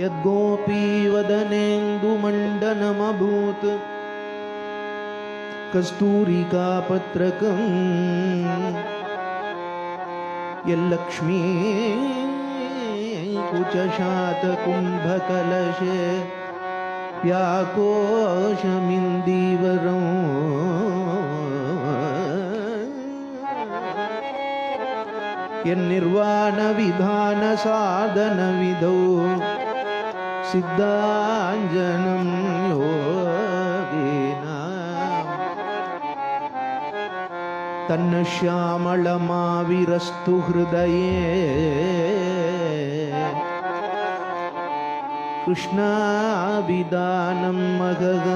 यद्गोपीवदनेन्दुमण्डनमभूत् कस्तूरिकापत्रकं यल्लक्ष्मी कुचशातकुम्भकलशे व्याकोशमिन्दीवरं यन्निर्वाणविधानसाधनविधौ सिद्धाञ्जनं योगिनां तन्नश्यामलमाविरस्तु हृदये कृष्णाभिधानं महः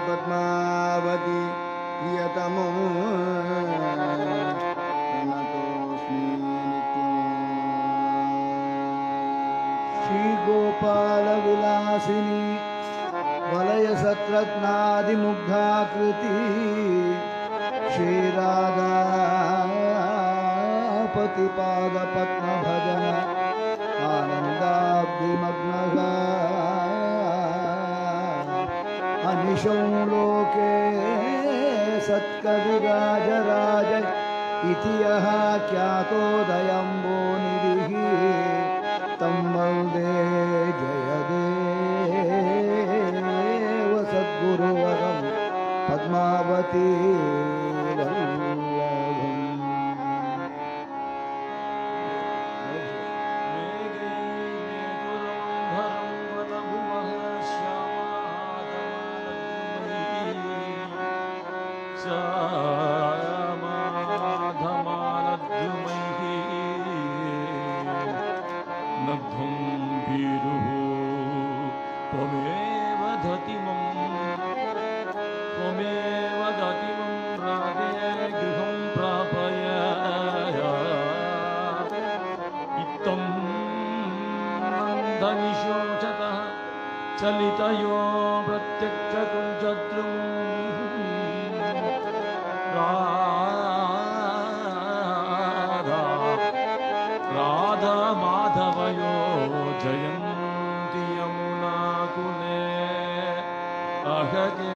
पद्मावती प्रियतमो प्रणतोऽस्मि नित्यम्। श्रीगोपालविलासिनी वलयसत्रत्नादिमुग्धाकृति श्रीराधापतिपादपद्मभजन आनन्दाब्धिमग्नः अनिशं लोके सत्कविराजराज इति यः ख्यातोदयम्बोनिधिः तं वन्दे जयदेव सद्गुरुवरं पद्मावती चलितयो प्रत्यक्ष